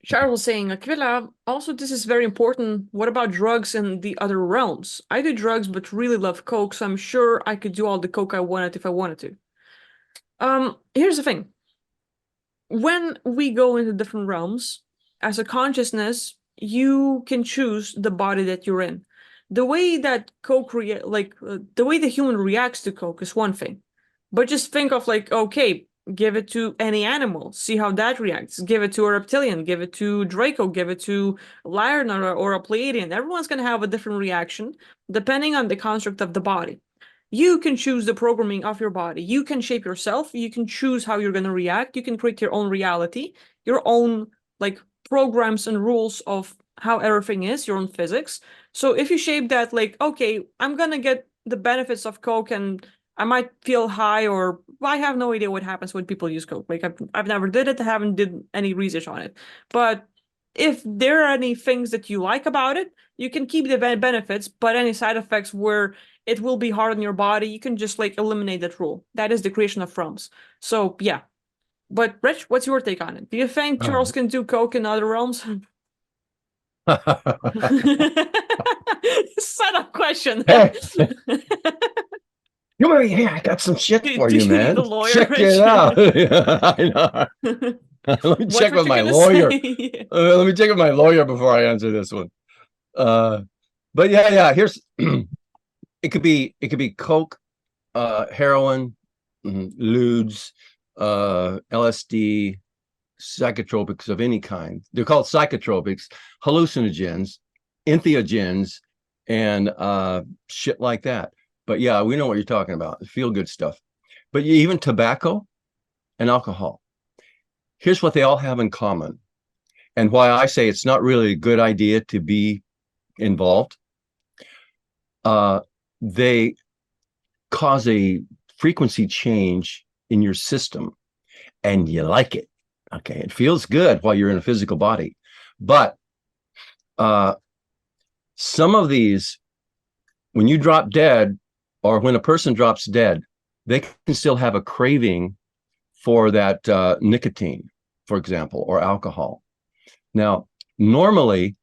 Charles was saying, Aquila, also this is very important. What about drugs in the other realms? I do drugs, but really love Coke, so I'm sure I could do all the Coke I wanted if I wanted to. Here's the thing. When we go into different realms, as a consciousness, you can choose the body that you're in. The way that the way the human reacts to Coke is one thing. But just think of like, okay, give it to any animal, see how that reacts. Give it to a reptilian, give it to Draco, give it to Lion or a Pleiadian. Everyone's gonna have a different reaction depending on the construct of the body. You can choose the programming of your body. You can shape yourself. You can choose how you're going to react. You can create your own reality, your own like programs and rules of how everything is, your own physics. So if you shape that like, okay, I'm going to get the benefits of Coke and I might feel high or I have no idea what happens when people use Coke. Like I've never did it. I haven't did any research on it. But if there are any things that you like about it, you can keep the benefits, but any side effects where it will be hard on your body. You can just like eliminate that rule. That is the creation of realms. So yeah. But Rich, what's your take on it? Do you think Oh. Charles can do coke in other realms? Set up question. Hey, come over here. I got some shit for Do you, you need a man. lawyer, Check it Rich? out. I know. Let me Watch check what with you're my gonna lawyer. say. Let me check with my lawyer before I answer this one. Uh, but yeah. Here's it could be coke, heroin, ludes, LSD, psychotropics of any kind. They're called psychotropics, hallucinogens, entheogens, and shit like that. But yeah, we know what you're talking about. Feel good stuff. But even tobacco and alcohol. Here's what they all have in common, and why I say it's not really a good idea to be involved. Uh, they cause a frequency change in your system, and you like it. Okay, it feels good while you're in a physical body, but uh, some of these, when you drop dead, or when a person drops dead, they can still have a craving for that nicotine, for example, or alcohol. Now, normally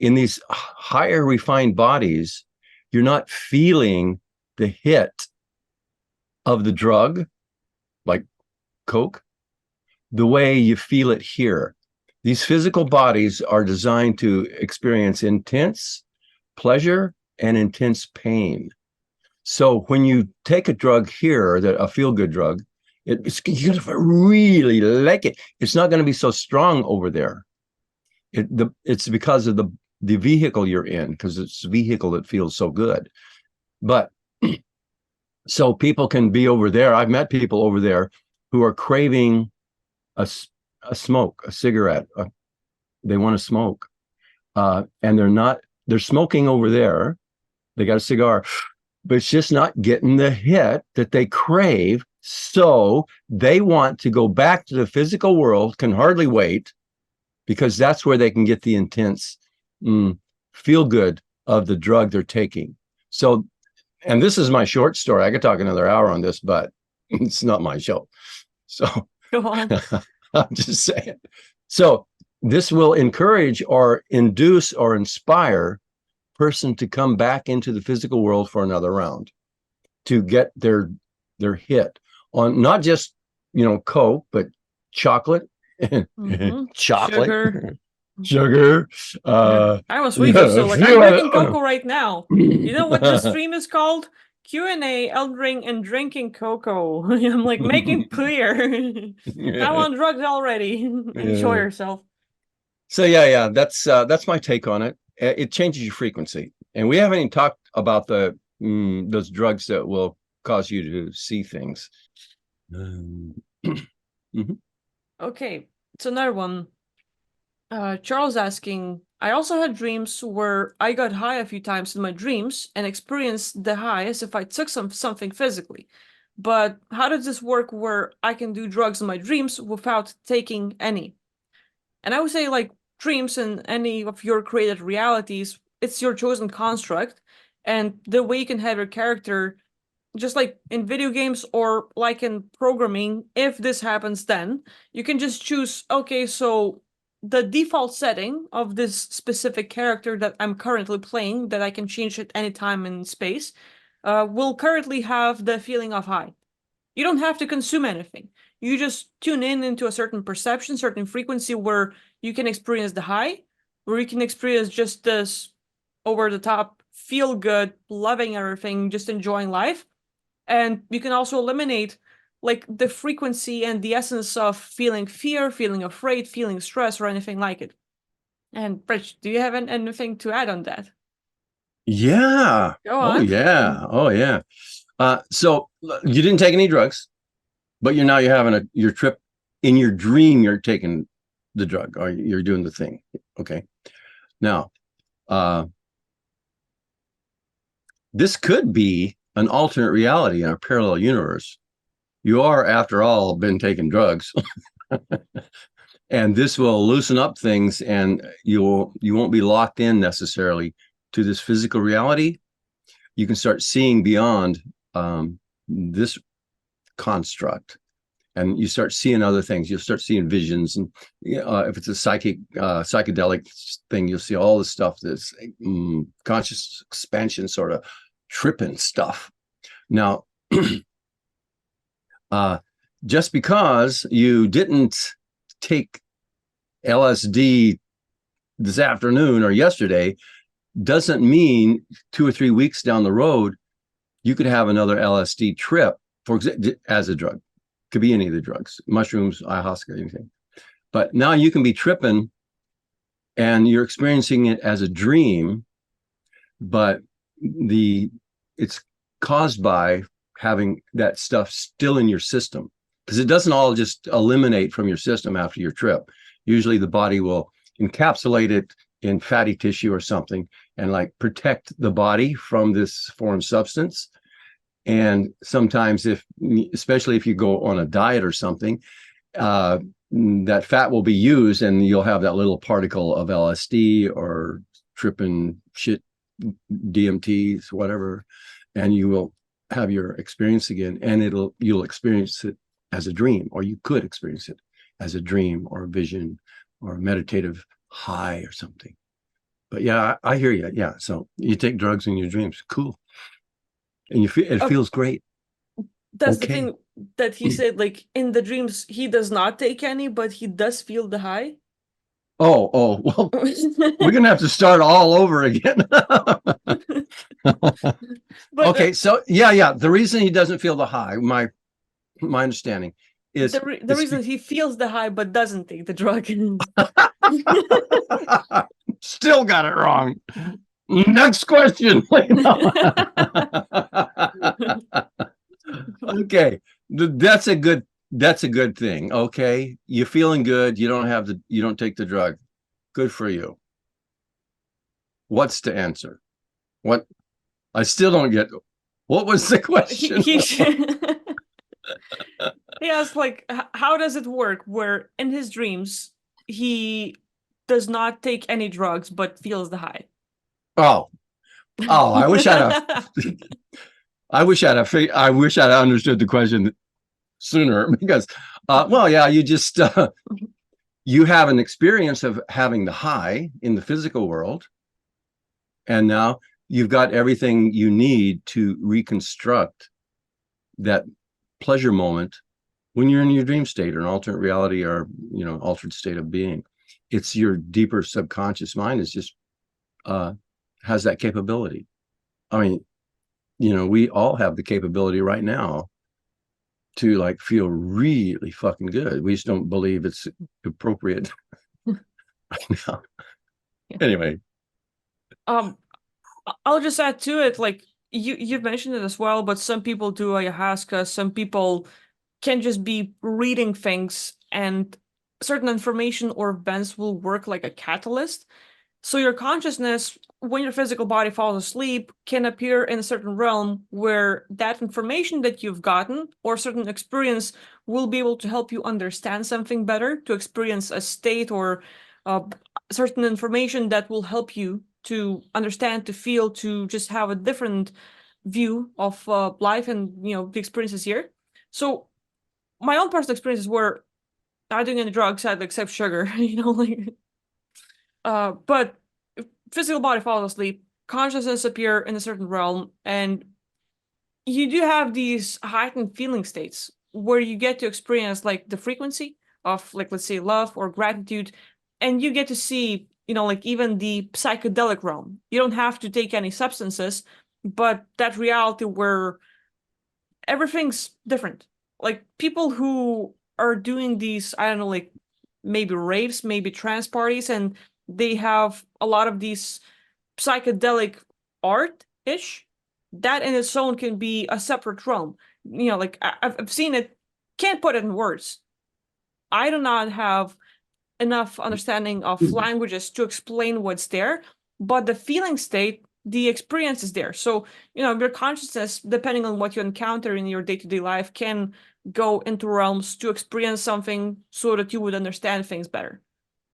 in these higher refined bodies, you're not feeling the hit of the drug, like Coke, the way you feel it here. These physical bodies are designed to experience intense pleasure and intense pain. So when you take a drug here, that a feel good drug, you're gonna really like it. It's not going to be so strong over there. It's because of the vehicle you're in, because it's the vehicle that feels so good. But so people can be over there. I've met people over there who are craving a, a smoke, a cigarette. They want to smoke, and they're smoking over there. They got a cigar, but it's just not getting the hit that they crave. So they want to go back to the physical world, can hardly wait, because that's where they can get the intense feel good of the drug they're taking. So, and this is my short story. I could talk another hour on this, but it's not my show. So Go on. I'm just saying. So this will encourage or induce or inspire person to come back into the physical world for another round, to get their hit on not just Coke, but chocolate, chocolate, Sugar. sugar. I was with you. Yeah, So like I'm drinking cocoa right now. You know what this stream is called? Q&A, Eldring, and drinking cocoa. I'm like making clear. I'm on drugs already. Enjoy yeah. yourself. So yeah, that's my take on it. It changes your frequency, and we haven't even talked about the those drugs that will cause you to see things. Mhm. Okay, it's another one. Charles asking, I also had dreams where I got high a few times in my dreams and experienced the high as if I took something physically. But how does this work where I can do drugs in my dreams without taking any? And I would say like dreams and any of your created realities, it's your chosen construct. And the way you can have your character, just like in video games or like in programming, if this happens, then you can just choose, okay, so the default setting of this specific character that I'm currently playing, that I can change at any time in space, will currently have the feeling of high. You don't have to consume anything. You just tune in into a certain perception, certain frequency where you can experience the high, where you can experience just this over the top, feel good, loving everything, just enjoying life. And you can also eliminate like the frequency and the essence of feeling fear, feeling afraid, feeling stress, or anything like it. And Rich, do you have anything to add on that? Yeah. Go Oh on. yeah. Oh yeah. So you didn't take any drugs, but you're having your trip in your dream. You're taking the drug, or you're doing the thing. Okay. Now, this could be an alternate reality in a parallel universe. You are, after all, been taking drugs, and this will loosen up things, and you won't be locked in necessarily to this physical reality. You can start seeing beyond this construct, and you start seeing other things. You'll start seeing visions, and if it's a psychedelic thing, you'll see all the stuff that's conscious expansion, sort of tripping stuff. Now, just because you didn't take LSD this afternoon or yesterday doesn't mean 2 or 3 weeks down the road you could have another LSD trip, for example, as a drug. Could be any of the drugs, mushrooms, ayahuasca, anything. But now you can be tripping and you're experiencing it as a dream, but it's caused by having that stuff still in your system, because it doesn't all just eliminate from your system after your trip. Usually the body will encapsulate it in fatty tissue or something and like protect the body from this foreign substance. And sometimes, especially if you go on a diet or something, that fat will be used and you'll have that little particle of LSD or tripping shit, DMTs, whatever, and you will have your experience again, and you'll experience it as a dream, or you could experience it as a dream or a vision or a meditative high or something. But yeah, I hear you. Yeah, so you take drugs in your dreams, cool, and it feels great. That's the Okay. thing that he said, like in the dreams, he does not take any, but he does feel the high. Well, we're gonna have to start all over again. But Okay, so yeah. The reason he doesn't feel the high, my understanding is the reason he feels the high but doesn't take the drug. still got it wrong. Next question. Okay, that's a good thing. Okay, you're feeling good. You don't take the drug. Good for you. What's the answer? What? I still don't get. What was the question? He asked, like, how does it work where in his dreams he does not take any drugs but feels the high? Oh, I wish I'd have. I wish I'd understood the question sooner, because, well, yeah, you have an experience of having the high in the physical world, and now you've got everything you need to reconstruct that pleasure moment when you're in your dream state or an alternate reality, or altered state of being. It's your deeper subconscious mind is just has that capability. I mean, we all have the capability right now to like feel really fucking good. We just don't believe it's appropriate right now. Yeah. Anyway, Um, I'll just add to it, like you've mentioned it as well, but some people do ayahuasca, some people can just be reading things, and certain information or events will work like a catalyst. So your consciousness, when your physical body falls asleep, can appear in a certain realm where that information that you've gotten or certain experience will be able to help you understand something better, to experience a state or uh, certain information that will help you to understand, to feel, to just have a different view of life and the experiences here. So my own personal experiences were not doing any drugs, sadly, except sugar, like but physical body falls asleep, consciousness appear in a certain realm, and you do have these heightened feeling states where you get to experience like the frequency of, like, let's say love or gratitude, and you get to see, like even the psychedelic realm. You don't have to take any substances, but that reality where everything's different. Like people who are doing these, I don't know, like maybe raves, maybe trance parties, and they have a lot of these psychedelic art-ish, that in its own can be a separate realm. Like I've seen it, can't put it in words. I do not have enough understanding of languages to explain what's there, but the feeling state, the experience is there. So, your consciousness, depending on what you encounter in your day-to-day life, can go into realms to experience something so that you would understand things better.